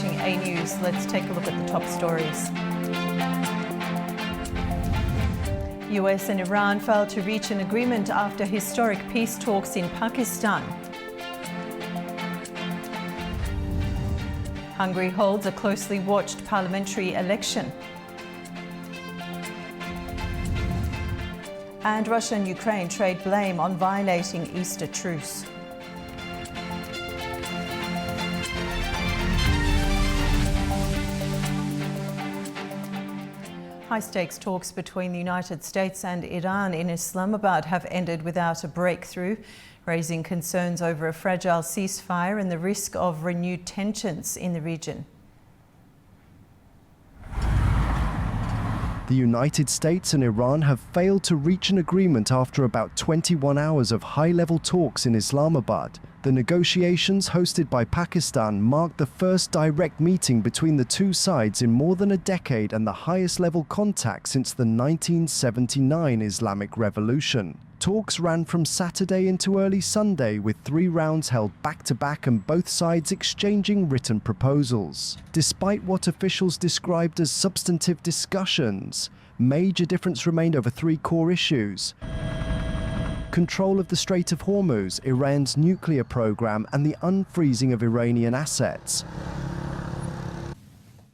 watching AnewZ. Let's take a look at the top stories. US and Iran failed to reach an agreement after historic peace talks in Pakistan. Hungary holds a closely watched parliamentary election. And Russia and Ukraine trade blame on violating Easter truce. High-stakes talks between the United States and Iran in Islamabad have ended without a breakthrough, raising concerns over a fragile ceasefire and the risk of renewed tensions in the region. The United States and Iran have failed to reach an agreement after about 21 hours of high-level talks in Islamabad. The negotiations, hosted by Pakistan, marked the first direct meeting between the two sides in more than a decade and the highest-level contact since the 1979 Islamic Revolution. Talks ran from Saturday into early Sunday, with 3 rounds held back-to-back and both sides exchanging written proposals. Despite what officials described as substantive discussions, major difference remained over 3 core issues: control of the Strait of Hormuz, Iran's nuclear program, and the unfreezing of Iranian assets.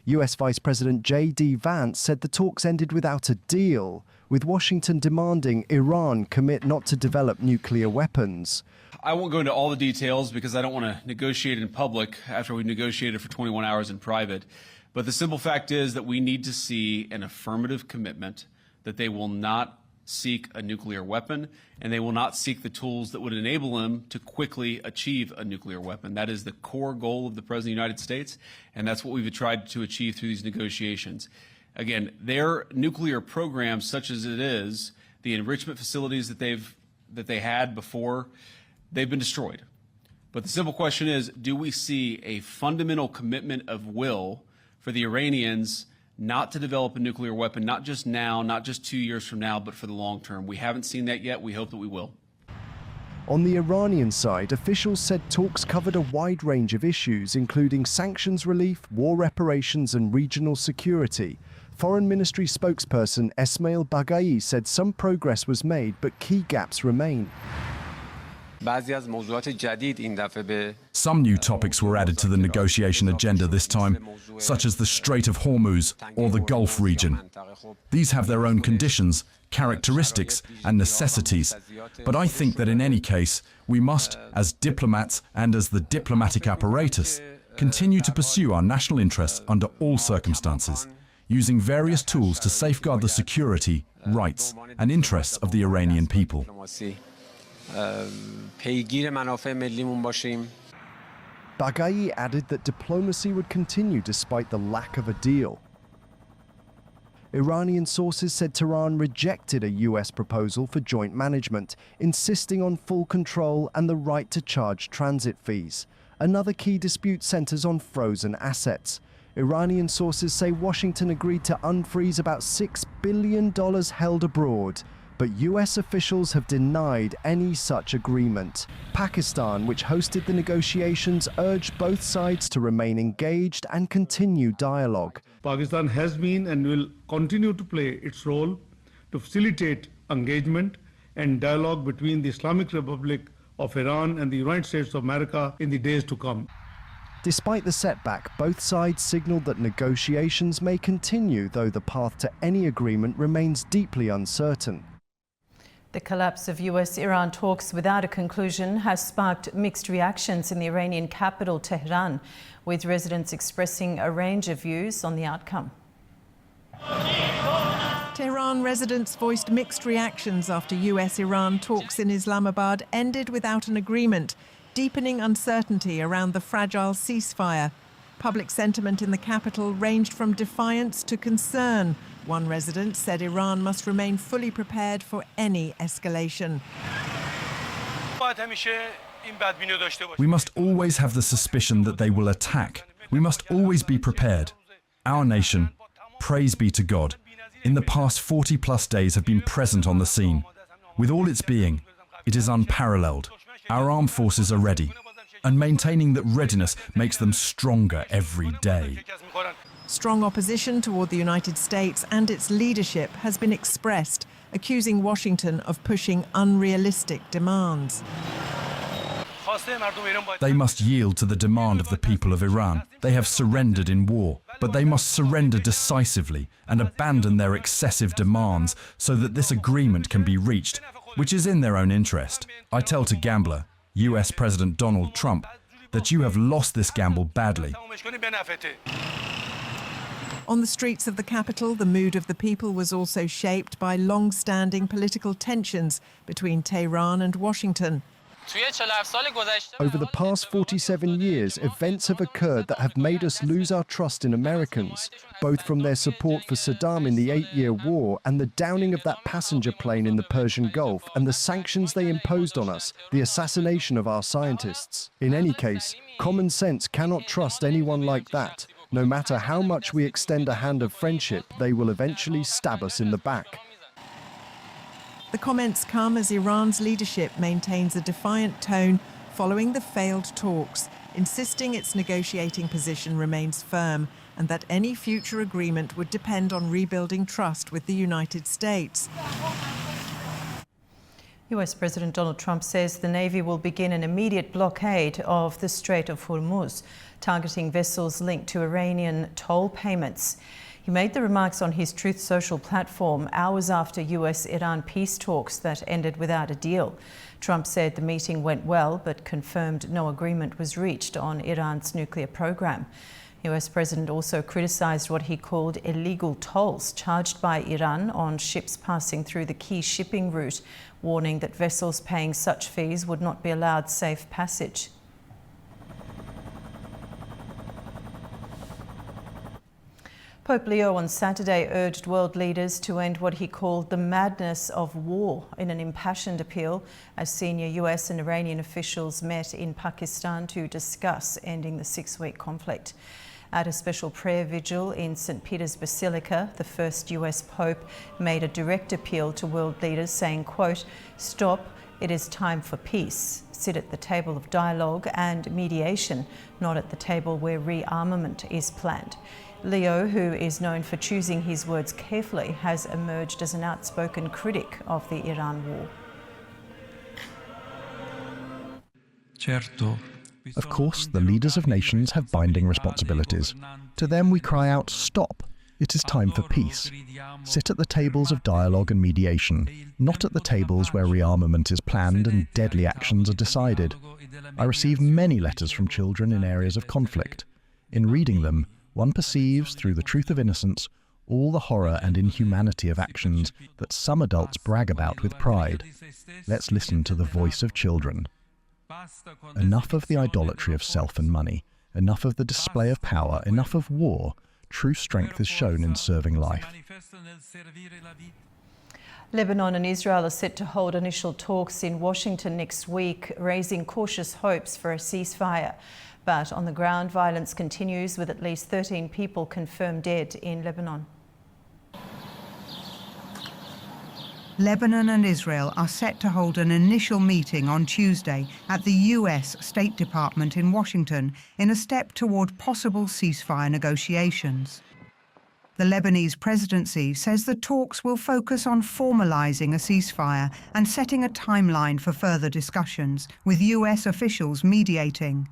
US Vice President J.D. Vance said the talks ended without a deal, with Washington demanding Iran commit not to develop nuclear weapons. I won't go into all the details because I don't want to negotiate in public after we negotiated for 21 hours in private. But the simple fact is that we need to see an affirmative commitment that they will not seek a nuclear weapon, and they will not seek the tools that would enable them to quickly achieve a nuclear weapon. That is the core goal of the President of the United States, and that's what we've tried to achieve through these negotiations. Again, their nuclear program, such as it is, the enrichment facilities that they had before, they've been destroyed. But the simple question is, do we see a fundamental commitment of will for the Iranians not to develop a nuclear weapon, not just now, not just 2 years from now, but for the long term? We haven't seen that yet. We hope that we will. On the Iranian side, officials said talks covered a wide range of issues, including sanctions relief, war reparations, and regional security. Foreign Ministry spokesperson Esmail Baghai said some progress was made, but key gaps remain. Some new topics were added to the negotiation agenda this time, such as the Strait of Hormuz or the Gulf region. These have their own conditions, characteristics, and necessities. But I think that in any case, we must, as diplomats and as the diplomatic apparatus, continue to pursue our national interests under all circumstances, using various tools to safeguard the security, rights, and interests of the Iranian people. Baghai added that diplomacy would continue despite the lack of a deal. Iranian sources said Tehran rejected a US proposal for joint management, insisting on full control and the right to charge transit fees. Another key dispute centers on frozen assets. Iranian sources say Washington agreed to unfreeze about $6 billion held abroad, but US officials have denied any such agreement. Pakistan, which hosted the negotiations, urged both sides to remain engaged and continue dialogue. Pakistan has been and will continue to play its role to facilitate engagement and dialogue between the Islamic Republic of Iran and the United States of America in the days to come. Despite the setback, both sides signaled that negotiations may continue, though the path to any agreement remains deeply uncertain. The collapse of US-Iran talks without a conclusion has sparked mixed reactions in the Iranian capital, Tehran, with residents expressing a range of views on the outcome. Tehran residents voiced mixed reactions after US-Iran talks in Islamabad ended without an agreement, deepening uncertainty around the fragile ceasefire. Public sentiment in the capital ranged from defiance to concern. One resident said Iran must remain fully prepared for any escalation. We must always have the suspicion that they will attack. We must always be prepared. Our nation, praise be to God, in the past 40-plus days have been present on the scene. With all its being, it is unparalleled. Our armed forces are ready. and maintaining that readiness makes them stronger every day. Strong opposition toward the United States and its leadership has been expressed, accusing Washington of pushing unrealistic demands. They must yield to the demand of the people of Iran. They have surrendered in war, but they must surrender decisively and abandon their excessive demands so that this agreement can be reached, which is in their own interest. I tell to gambler, US President Donald Trump, that you have lost this gamble badly. On the streets of the capital, the mood of the people was also shaped by long-standing political tensions between Tehran and Washington. Over the past 47 years, events have occurred that have made us lose our trust in Americans, both from their support for Saddam in the 8-year war and the downing of that passenger plane in the Persian Gulf and the sanctions they imposed on us, the assassination of our scientists. In any case, common sense cannot trust anyone like that. No matter how much we extend a hand of friendship, they will eventually stab us in the back. The comments come as Iran's leadership maintains a defiant tone following the failed talks, insisting its negotiating position remains firm and that any future agreement would depend on rebuilding trust with the United States. US President Donald Trump says the Navy will begin an immediate blockade of the Strait of Hormuz, targeting vessels linked to Iranian toll payments. He made the remarks on his Truth Social platform hours after US-Iran peace talks that ended without a deal. Trump said the meeting went well, but confirmed no agreement was reached on Iran's nuclear program. US President also criticised what he called illegal tolls charged by Iran on ships passing through the key shipping route, warning that vessels paying such fees would not be allowed safe passage. Pope Leo on Saturday urged world leaders to end what he called the madness of war in an impassioned appeal as senior US and Iranian officials met in Pakistan to discuss ending the 6-week conflict. At a special prayer vigil in St. Peter's Basilica, the first US Pope made a direct appeal to world leaders saying, quote, "Stop, it is time for peace. Sit at the table of dialogue and mediation, not at the table where rearmament is planned." Leo, who is known for choosing his words carefully, has emerged as an outspoken critic of the Iran war. Of course, the leaders of nations have binding responsibilities. To them we cry out, "Stop! It is time for peace. Sit at the tables of dialogue and mediation, not at the tables where rearmament is planned and deadly actions are decided." I receive many letters from children in areas of conflict. In reading them, one perceives, through the truth of innocence, all the horror and inhumanity of actions that some adults brag about with pride. Let's listen to the voice of children. Enough of the idolatry of self and money, enough of the display of power, enough of war. True strength is shown in serving life. Lebanon and Israel are set to hold initial talks in Washington next week, raising cautious hopes for a ceasefire. But on the ground, violence continues with at least 13 people confirmed dead in Lebanon. Lebanon and Israel are set to hold an initial meeting on Tuesday at the US State Department in Washington in a step toward possible ceasefire negotiations. The Lebanese presidency says the talks will focus on formalizing a ceasefire and setting a timeline for further discussions, with US officials mediating.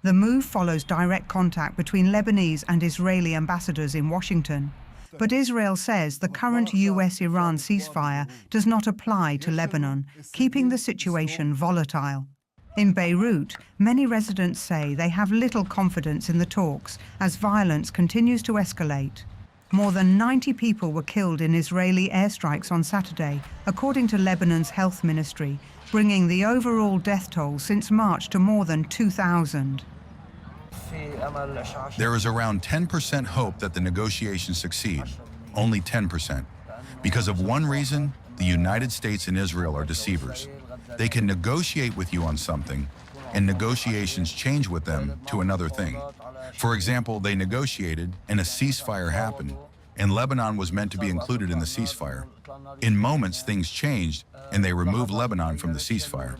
The move follows direct contact between Lebanese and Israeli ambassadors in Washington. But Israel says the current US-Iran ceasefire does not apply to Lebanon, keeping the situation volatile. In Beirut, many residents say they have little confidence in the talks as violence continues to escalate. More than 90 people were killed in Israeli airstrikes on Saturday, according to Lebanon's health ministry, bringing the overall death toll since March to more than 2,000. There is around 10% hope that the negotiations succeed, only 10%. Because of one reason, the United States and Israel are deceivers. They can negotiate with you on something, and negotiations change with them to another thing. For example, they negotiated, and a ceasefire happened, and Lebanon was meant to be included in the ceasefire. In moments, things changed, and they removed Lebanon from the ceasefire.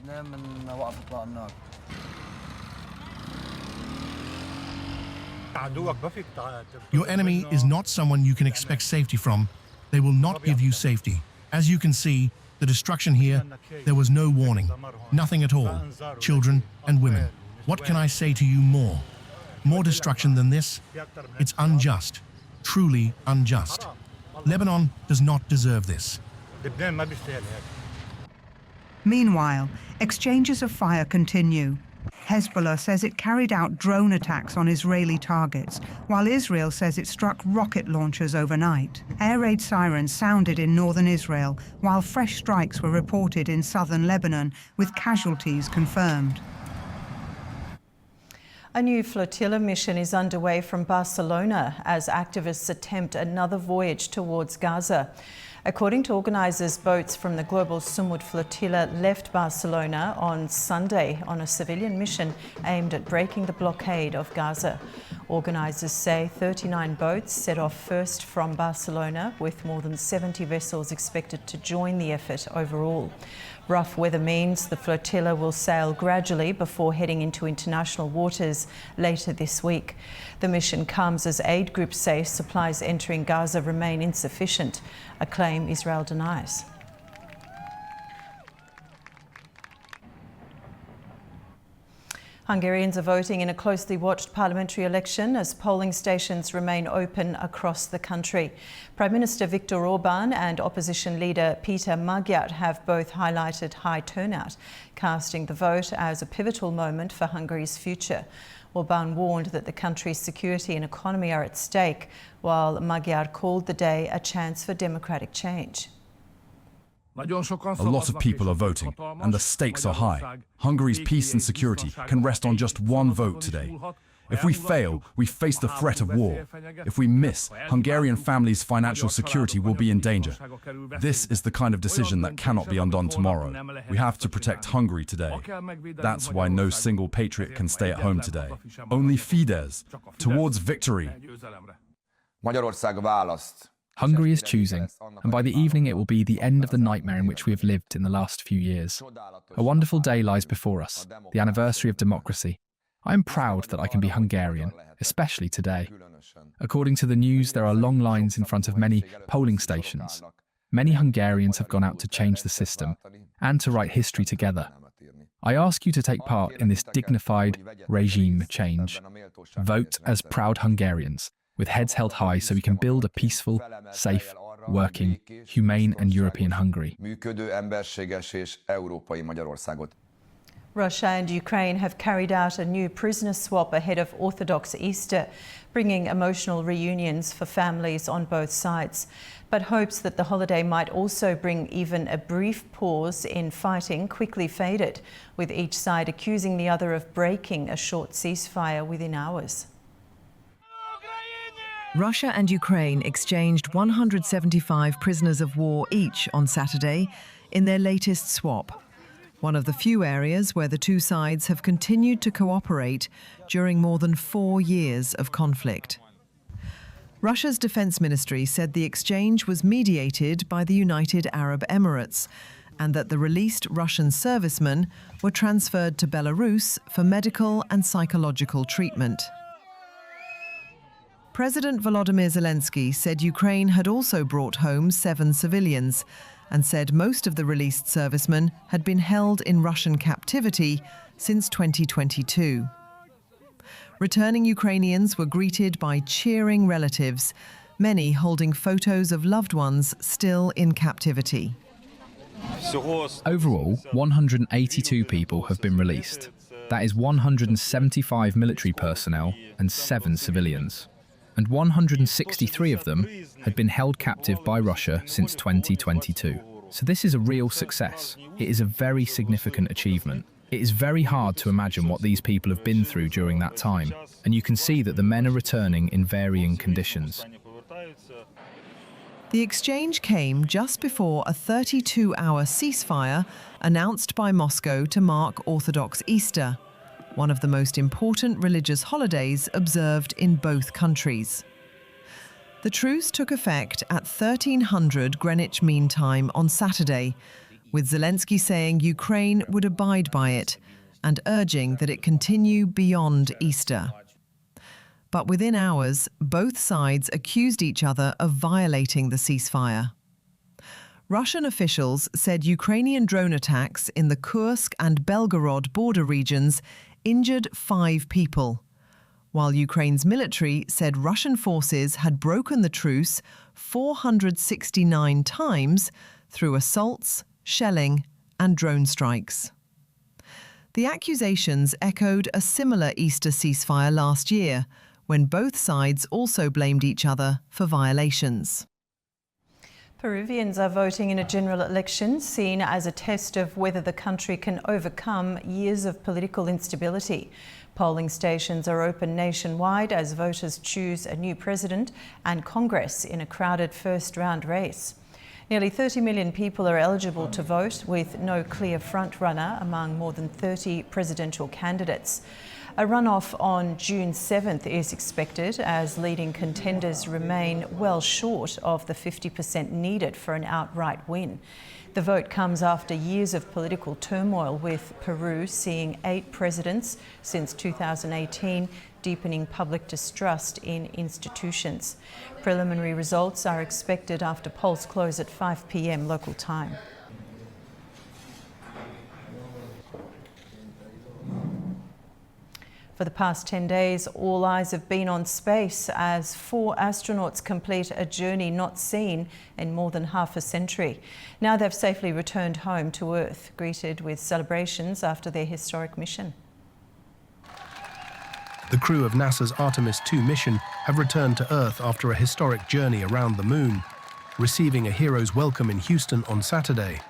Your enemy is not someone you can expect safety from. They will not give you safety. As you can see, the destruction here, there was no warning. Nothing at all. Children and women. What can I say to you more? More destruction than this? It's unjust. Truly unjust. Lebanon does not deserve this. Meanwhile, exchanges of fire continue. Hezbollah says it carried out drone attacks on Israeli targets, while Israel says it struck rocket launchers overnight. Air raid sirens sounded in northern Israel, while fresh strikes were reported in southern Lebanon, with casualties confirmed. A new flotilla mission is underway from Barcelona as activists attempt another voyage towards Gaza. According to organisers, boats from the global Sumud flotilla left Barcelona on Sunday on a civilian mission aimed at breaking the blockade of Gaza. Organisers say 39 boats set off first from Barcelona, with more than 70 vessels expected to join the effort overall. Rough weather means the flotilla will sail gradually before heading into international waters later this week. The mission comes as aid groups say supplies entering Gaza remain insufficient, a claim Israel denies. Hungarians are voting in a closely watched parliamentary election as polling stations remain open across the country. Prime Minister Viktor Orban and opposition leader Peter Magyar have both highlighted high turnout, casting the vote as a pivotal moment for Hungary's future. Orban warned that the country's security and economy are at stake, while Magyar called the day a chance for democratic change. A lot of people are voting, and the stakes are high. Hungary's peace and security can rest on just one vote today. If we fail, we face the threat of war. If we miss, Hungarian families' financial security will be in danger. This is the kind of decision that cannot be undone tomorrow. We have to protect Hungary today. That's why no single patriot can stay at home today. Only Fidesz, towards victory. Hungary is choosing, and by the evening it will be the end of the nightmare in which we have lived in the last few years. A wonderful day lies before us, the anniversary of democracy. I am proud that I can be Hungarian, especially today. According to the news, there are long lines in front of many polling stations. Many Hungarians have gone out to change the system and to write history together. I ask you to take part in this dignified regime change. Vote as proud Hungarians, with heads held high, so we can build a peaceful, safe, working, humane and European Hungary. Russia and Ukraine have carried out a new prisoner swap ahead of Orthodox Easter, bringing emotional reunions for families on both sides. But hopes that the holiday might also bring even a brief pause in fighting quickly faded, with each side accusing the other of breaking a short ceasefire within hours. Russia and Ukraine exchanged 175 prisoners of war each on Saturday in their latest swap, one of the few areas where the two sides have continued to cooperate during more than 4 years of conflict. Russia's defense ministry said the exchange was mediated by the United Arab Emirates and that the released Russian servicemen were transferred to Belarus for medical and psychological treatment. President Volodymyr Zelensky said Ukraine had also brought home 7 civilians and said most of the released servicemen had been held in Russian captivity since 2022. Returning Ukrainians were greeted by cheering relatives, many holding photos of loved ones still in captivity. Overall, 182 people have been released. That is 175 military personnel and 7 civilians. And 163 of them had been held captive by Russia since 2022. So this is a real success. It is a very significant achievement. It is very hard to imagine what these people have been through during that time, and you can see that the men are returning in varying conditions. The exchange came just before a 32-hour ceasefire announced by Moscow to mark Orthodox Easter, one of the most important religious holidays observed in both countries. The truce took effect at 1300 Greenwich Mean Time on Saturday, with Zelensky saying Ukraine would abide by it and urging that it continue beyond Easter. But within hours, both sides accused each other of violating the ceasefire. Russian officials said Ukrainian drone attacks in the Kursk and Belgorod border regions injured 5 people, while Ukraine's military said Russian forces had broken the truce 469 times through assaults, shelling, and drone strikes. The accusations echoed a similar Easter ceasefire last year, when both sides also blamed each other for violations. Peruvians are voting in a general election seen as a test of whether the country can overcome years of political instability. Polling stations are open nationwide as voters choose a new president and Congress in a crowded first-round race. Nearly 30 million people are eligible to vote, with no clear front-runner among more than 30 presidential candidates. A runoff on June 7th is expected as leading contenders remain well short of the 50% needed for an outright win. The vote comes after years of political turmoil, with Peru seeing 8 presidents since 2018, deepening public distrust in institutions. Preliminary results are expected after polls close at 5 p.m. local time. For the past 10 days, all eyes have been on space as 4 astronauts complete a journey not seen in more than half a century. Now they've safely returned home to Earth, greeted with celebrations after their historic mission. The crew of NASA's Artemis II mission have returned to Earth after a historic journey around the Moon, receiving a hero's welcome in Houston on Saturday.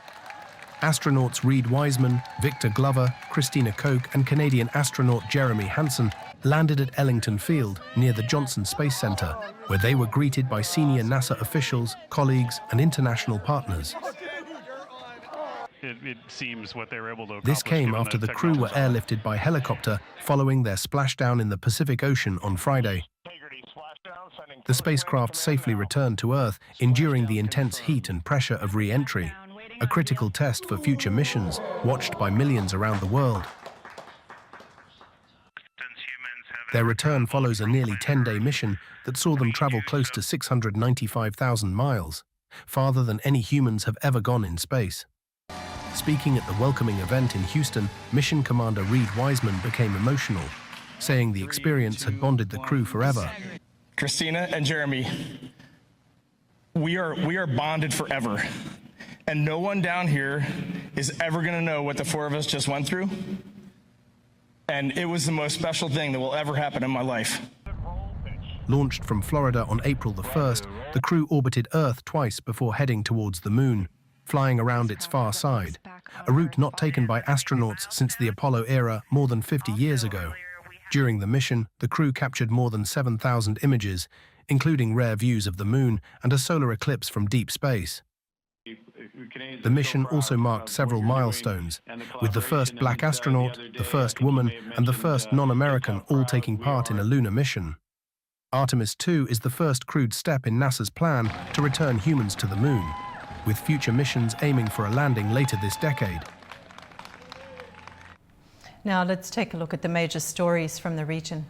Astronauts Reed Wiseman, Victor Glover, Christina Koch and Canadian astronaut Jeremy Hansen landed at Ellington Field near the Johnson Space Center, where they were greeted by senior NASA officials, colleagues and international partners. It seems what they were able to accomplish. This came after the crew were airlifted by helicopter following their splashdown in the Pacific Ocean on Friday. The spacecraft safely returned to Earth, enduring the intense heat and pressure of re-entry, a critical test for future missions watched by millions around the world. Their return follows a nearly 10-day mission that saw them travel close to 695,000 miles, farther than any humans have ever gone in space. Speaking at the welcoming event in Houston, Mission Commander Reed Wiseman became emotional, saying the experience had bonded the crew forever. Christina and Jeremy, we are bonded forever. And no one down here is ever going to know what the 4 of us just went through. And it was the most special thing that will ever happen in my life. Launched from Florida on April the 1st, the crew orbited Earth twice before heading towards the Moon, flying around its far side, a route not taken by astronauts since the Apollo era more than 50 years ago. During the mission, the crew captured more than 7,000 images, including rare views of the Moon and a solar eclipse from deep space. The mission also marked several milestones, with the first black astronaut, the first woman, and the first non-American all taking part in a lunar mission. Artemis II is the first crewed step in NASA's plan to return humans to the Moon, with future missions aiming for a landing later this decade. Now let's take a look at the major stories from the region.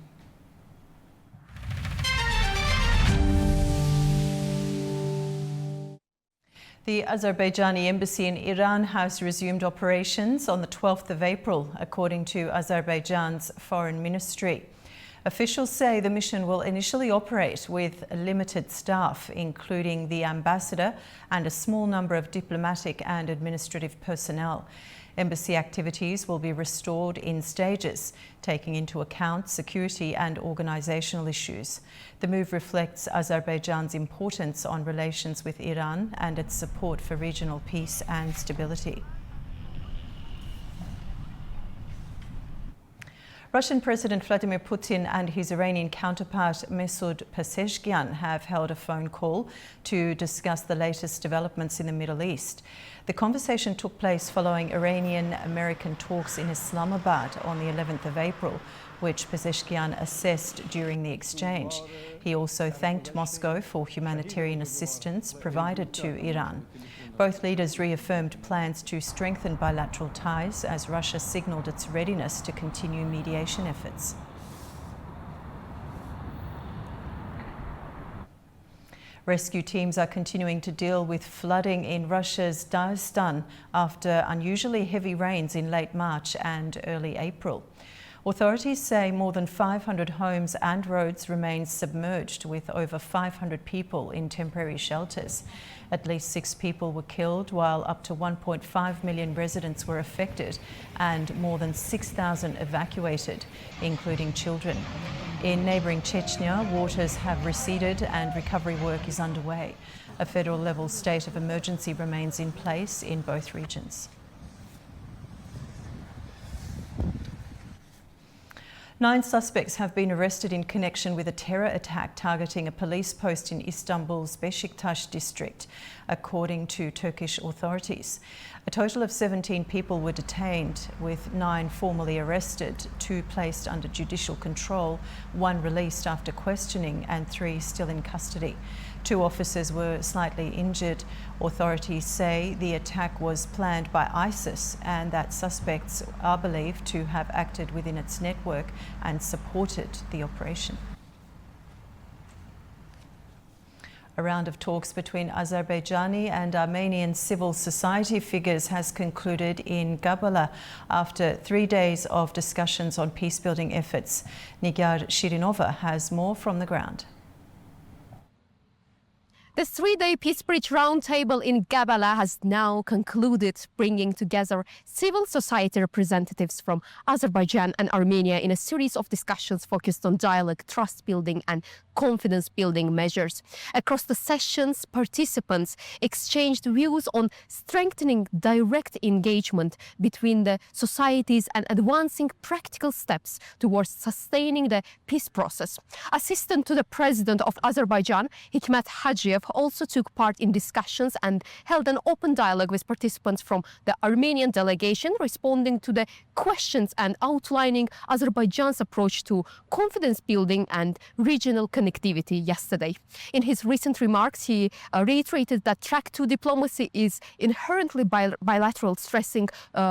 The Azerbaijani embassy in Iran has resumed operations on the 12th of April, according to Azerbaijan's foreign ministry. Officials say the mission will initially operate with limited staff, including the ambassador and a small number of diplomatic and administrative personnel. Embassy activities will be restored in stages, taking into account security and organisational issues. The move reflects Azerbaijan's importance on relations with Iran and its support for regional peace and stability. Russian President Vladimir Putin and his Iranian counterpart Masoud Pezeshkian have held a phone call to discuss the latest developments in the Middle East. The conversation took place following Iranian-American talks in Islamabad on the 11th of April, which Pezeshkian assessed during the exchange. He also thanked Moscow for humanitarian assistance provided to Iran. Both leaders reaffirmed plans to strengthen bilateral ties as Russia signalled its readiness to continue mediation efforts. Rescue teams are continuing to deal with flooding in Russia's Dagestan after unusually heavy rains in late March and early April. Authorities say more than 500 homes and roads remain submerged, with over 500 people in temporary shelters. At least 6 people were killed, while up to 1.5 million residents were affected and more than 6,000 evacuated, including children. In neighbouring Chechnya, waters have receded and recovery work is underway. A federal-level state of emergency remains in place in both regions. 9 suspects have been arrested in connection with a terror attack targeting a police post in Istanbul's Beşiktaş district, according to Turkish authorities. A total of 17 people were detained, with 9 formally arrested, 2 placed under judicial control, 1 released after questioning, and 3 still in custody. 2 officers were slightly injured. Authorities say the attack was planned by ISIS and that suspects are believed to have acted within its network and supported the operation. A round of talks between Azerbaijani and Armenian civil society figures has concluded in Gabala after 3 days of discussions on peace-building efforts. Nigar Shirinova has more from the ground. The 3-day Peace Bridge Roundtable in Gabala has now concluded, bringing together civil society representatives from Azerbaijan and Armenia in a series of discussions focused on dialogue, trust building and confidence building measures. Across the sessions, participants exchanged views on strengthening direct engagement between the societies and advancing practical steps towards sustaining the peace process. Assistant to the President of Azerbaijan, Hikmet Hajiev, also took part in discussions and held an open dialogue with participants from the Armenian delegation, responding to the questions and outlining Azerbaijan's approach to confidence building and regional connectivity yesterday. In his recent remarks, he reiterated that track to diplomacy is inherently bilateral, stressing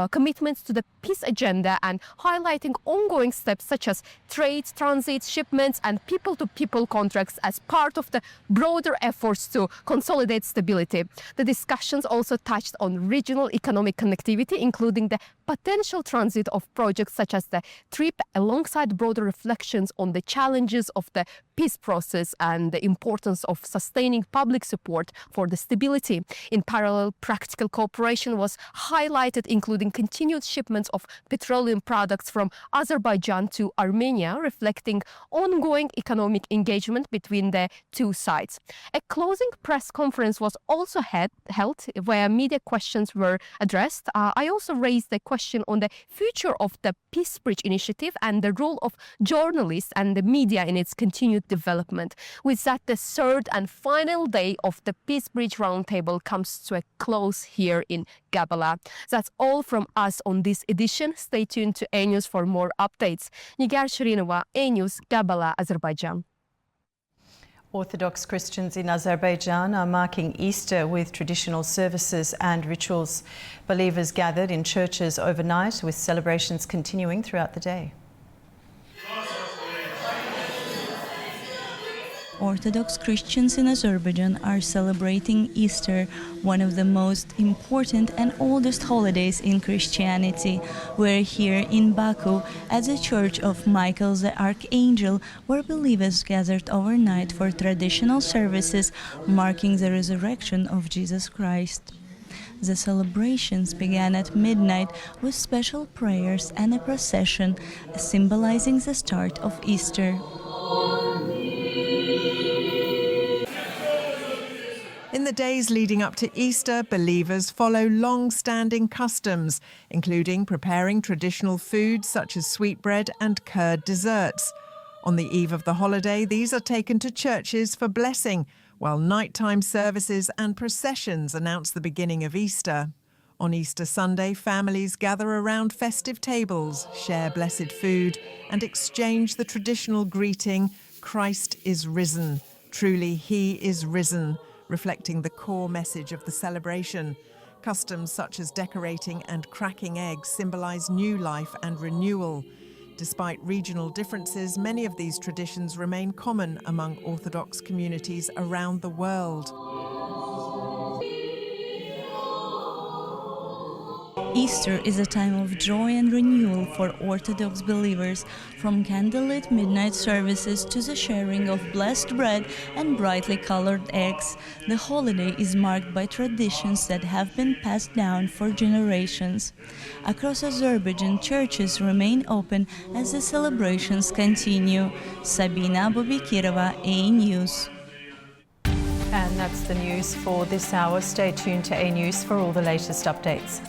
commitments to the peace agenda and highlighting ongoing steps such as trade, transit, shipments and people-to-people contracts as part of the broader efforts to consolidate stability. The discussions also touched on regional economic connectivity, including the potential transit of projects such as the trip, alongside broader reflections on the challenges of the peace process and the importance of sustaining public support for the stability. In parallel, practical cooperation was highlighted, including continued shipments of petroleum products from Azerbaijan to Armenia, reflecting ongoing economic engagement between the 2 sides. A closing press conference was also held where media questions were addressed. I also raised the question on the future of the Peace Bridge initiative and the role of journalists and the media in its continued development. With that, the 3rd and final day of the Peace Bridge Roundtable comes to a close here in Gabala. That's all from us on this edition. Stay tuned to AnewZ for more updates. Nigar Shirinova, AnewZ, Gabala, Azerbaijan. Orthodox Christians in Azerbaijan are marking Easter with traditional services and rituals. Believers gathered in churches overnight, with celebrations continuing throughout the day. Orthodox Christians in Azerbaijan are celebrating Easter, one of the most important and oldest holidays in Christianity. We're here in Baku at the Church of Michael the Archangel, where believers gathered overnight for traditional services marking the resurrection of Jesus Christ. The celebrations began at midnight with special prayers and a procession, symbolizing the start of Easter. In the days leading up to Easter, believers follow long-standing customs, including preparing traditional foods such as sweetbread and curd desserts. On the eve of the holiday, these are taken to churches for blessing, while nighttime services and processions announce the beginning of Easter. On Easter Sunday, families gather around festive tables, share blessed food, and exchange the traditional greeting, "Christ is risen." Truly, he is risen, reflecting the core message of the celebration. Customs such as decorating and cracking eggs symbolize new life and renewal. Despite regional differences, many of these traditions remain common among Orthodox communities around the world. Easter is a time of joy and renewal for Orthodox believers, from candlelit midnight services to the sharing of blessed bread and brightly colored eggs. The holiday is marked by traditions that have been passed down for generations. Across Azerbaijan, churches remain open as the celebrations continue. Sabina Bobikirova, AnewZ. And that's the news for this hour. Stay tuned to AnewZ for all the latest updates.